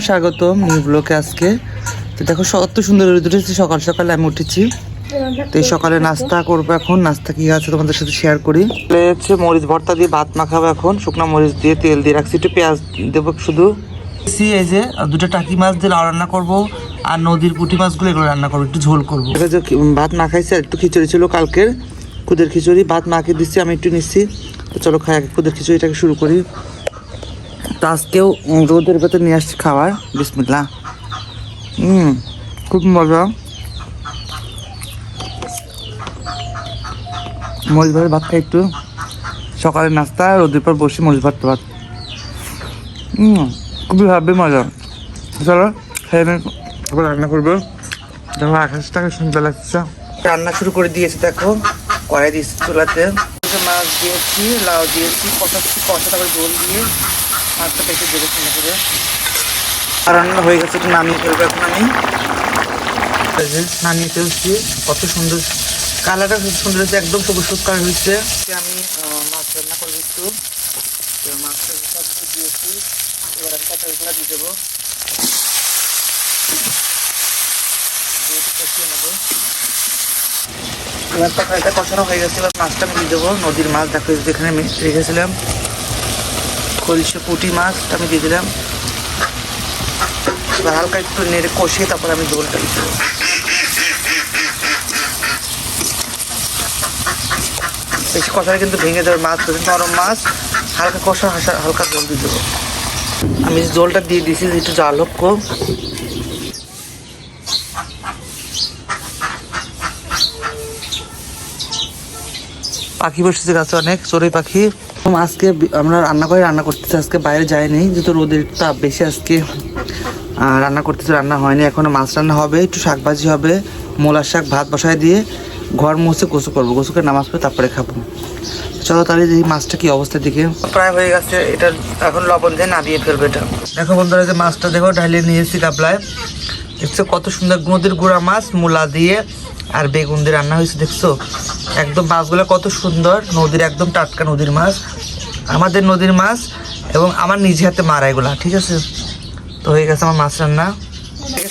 স্বাগতম নিউ ব্লকে। আজকে তো দেখো কত সুন্দর রোদ উঠেছে, সকাল সকালে আমি উঠেছি। তো এই সকালে নাস্তা করবো, এখন নাস্তা কি আছে তোমাদের সাথে শেয়ার করি। হচ্ছে মরিচ ভর্তা দিয়ে ভাত মাখাবো, এখন শুকনো মরিচ দিয়ে তেল দিয়ে রাখছি, একটু পেঁয়াজ দেবো শুধু। এই যে দুটো টাকি মাছ দিয়ে লাউ রান্না করবো, আর নদীর পুঁটি মাছগুলো এগুলো রান্না করবো, একটু ঝোল করবো। ভাত মাখাইছে, আর একটু খিচুড়ি ছিল কালকের, খুদের খিচুড়ি ভাত মাখিয়ে দিচ্ছি, আমি একটু নিচ্ছি। তো চলো খাই আগে খুদের খিচুড়িটাকে শুরু করি। তো আজকেও রোদের ভেতর নিয়ে আসছি খাবার, বিসমিল্লাহ। খুব মজা। মরিচ ভাতের ভাত খাই একটু, সকালের নাস্তা, রোদের পর বসে মরিচ ভাত ভাত। খুবই ভাবে মজা। চলো খেয়ে তারপর রান্না করবো। দেখো আকাশটাকে সুন্দর লাগছে। রান্না শুরু করে দিয়েছি, দেখো কড়াই দিয়েছি চুলাতে, মাছ দিয়েছি, লাউ দিয়েছি, কষা তারপরে ঝোল দিয়ে মাছটা পেটে দেবো সুন্দর করে। রান্না হয়ে গেছে, একটু নামিয়ে ফেলবো এখন আমি। নামিয়ে ফেলছি, কত সুন্দর কালারটা, খুব সুন্দর হয়েছে, একদম সবুজ সবুজ কালার হয়েছে। আমি মাছ রান্না করবো একটু, মাছটা সব দিয়েছি, এবার আমি তরকারিগুলো দিয়ে দেবো, কষিয়ে নেবো। এবার তরকারিটা কষানো হয়ে গেছে, এবার মাছটা আমি দিয়ে দেবো। নদীর মাছ দেখো, যেখানে আমি রেখেছিলাম খলসে পুঁটি মাছটা আমি দিয়ে দিলাম। এবার হালকা একটু নেড়ে কষিয়ে তারপর আমি ঝোলটা দিয়ে দেবো। বেশি কষালে কিন্তু ভেঙে দেবে মাছ, নরম মাছ, হালকা কষা হালকা জল দিয়ে দেবো। আমি জলটা দিয়ে দিয়েছি, একটু জাল হোক। পাখি বসেছে গাছে অনেক, চড়ুই পাখি। আজকে আমরা রান্না করতেছি, আজকে বাইরে যাইনি, যেহেতু রোদের তাপ বেশি আজকে রান্না করতেছি, রান্না হয়নি এখনো। মাছ রান্না হবে, একটু শাক ভাজি হবে, মূলার শাক, ভাত বসায় দিয়ে ঘর মুছে গোসল করবো, গোসল করে নামাজ পড়ে তারপরে খাবো। চলো তাহলে এই মাছটা কি অবস্থার দিকে। প্রায় হয়ে গেছে, এটা এখন লবণ দিয়ে নামিয়ে ফেলবো। এটা দেখো বন্ধুরা, যে মাছটা দেখো ঢালিয়ে নিয়েছি গাবলায়, দেখছো কত সুন্দর নদীর গুঁড়া মাছ, মূলা দিয়ে আর বেগুন দিয়ে রান্না হয়েছে। দেখছো একদম মাছগুলো কত সুন্দর, নদীর একদম টাটকা নদীর মাছ, আমাদের নদীর মাছ, এবং আমার নিজে হাতে মারা এগুলা। ঠিক আছে, তো হয়ে গেছে আমার মাছ রান্না।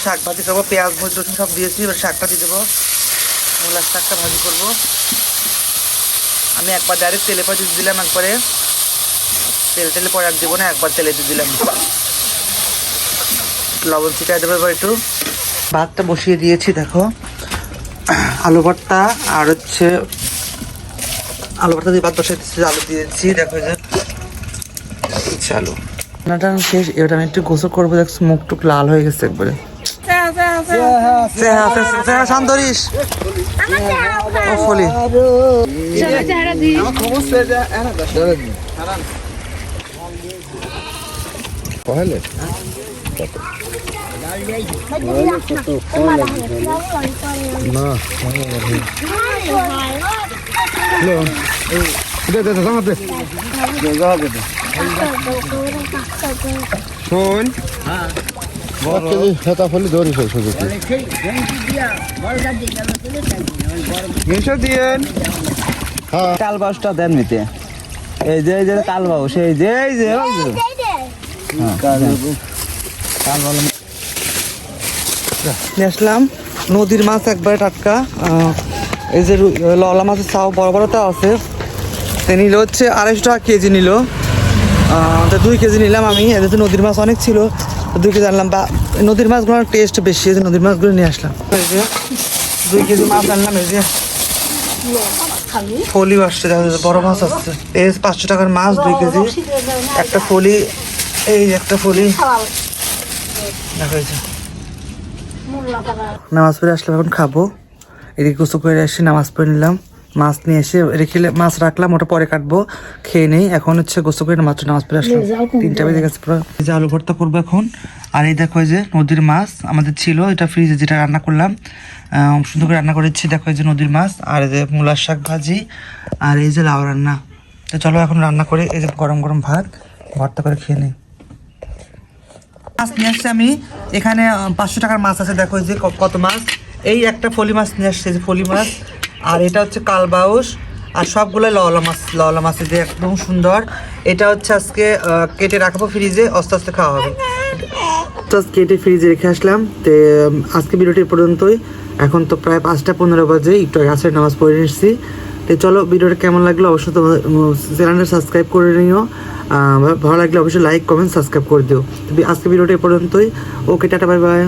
শাক ভাজি করবো, পেঁয়াজ মরিচ রসুন সব দিয়েছি, এবার শাকটা দিয়ে দেবো, মূলার শাকটা ভাজি করবো। আমি একবার ডাইরেক্ট তেলে পরে দিয়ে দিলাম, একবারে তেলে পরে আর দেবো না, একবার তেলে দিয়ে দিলাম। লবণ ছিটাই দেবো এবার একটু। ভাতটা বসিয়ে দিয়েছি, দেখো আলু ভর্তা, আর হচ্ছে আলু ভর্তা দিয়ে ভাত বসিয়ে দিচ্ছি, আলু দিয়েছি, দেখো যে আলু রান্নাটা শেষ। এবার আমি একটু গোসল করবো, দেখছো মুখ টুক লাল হয়ে গেছে একবারে। শান্তরিস ও ফলি পহলে না শোন হেতা ফলি ধরি কাল বাউসটা দেন নিতে, এই যে কাল বাউস, এই যে আসলাম। নদীর মাছ একবারে টাটকা, এই যে ললা মাছের চাও বড় বড় তাও আছে, নিল হচ্ছে 250 টাকা কেজি নিল। তো 2 কেজি নিলাম আমি, এদের তো নদীর মাছ অনেক ছিল, 2 কেজি আনলাম। বা নদীর মাছগুলোর টেস্ট বেশি, এই যে নদীর মাছগুলো নিয়ে আসলাম। এই যে 2 কেজি মাছ আনলাম, এই যে ফলি আসছে, বড় মাছ আসছে। এই 500 টাকার মাছ 2 কেজি, একটা ফলি, এই একটা ফলি দেখা হয়েছে। নামাজ পড়ে আসলাম, এখন খাবো। এদিকে গোসল করে এসে নামাজ পড়ে নিলাম, মাছ নিয়ে এসে রেখে মাছ রাখলাম, ওটা পরে কাটবো, খেয়ে নেই। এখন হচ্ছে গোসল করে মাত্র নামাজ পড়ে আসলাম, 3টা বেজে গেছে পুরো। এই যে আলু ভর্তা করবো এখন। আর এই দেখো যে নদীর মাছ আমাদের ছিল, এটা ফ্রিজে, যেটা রান্না করলাম সুন্দর করে রান্না করেছি। দেখো এই যে নদীর মাছ, আর এই যে মূলার শাক ভাজি, আর এই যে লাউ রান্না। তো চলো এখন রান্না করে, এই যে গরম গরম ভাত ভর্তা করে খেয়ে নেই। মাছ নিয়ে আসছি আমি এখানে, 500 টাকার মাছ আছে, দেখো এই যে কত মাছ। এই একটা ফলি মাছ নিয়ে আসছে, যে ফলি মাছ, আর এটা হচ্ছে কালবাউস, আর সবগুলো লওলা মাছ যে একদম সুন্দর। এটা হচ্ছে আজকে কেটে রাখবো ফ্রিজে, আস্তে আস্তে খাওয়া হবে। জাস্ট কেটে ফ্রিজে রেখে আসলাম। তো আজকে ভিডিওটি এ পর্যন্তই। এখন তো প্রায় 5:15 বাজে, একটু আগে আসলে নামাজ পড়ে নিচ্ছি। তো চলো, ভিডিওটা কেমন লাগলো অবশ্যই তোমার চ্যানেলটা সাবস্ক্রাইব করে নিও। ভালো লাগলে অবশ্যই লাইক কমেন্ট সাবস্ক্রাইব করে দিও। আজকে ভিডিওটা এ পর্যন্তই। ওকে, টাটা, বাই বাই।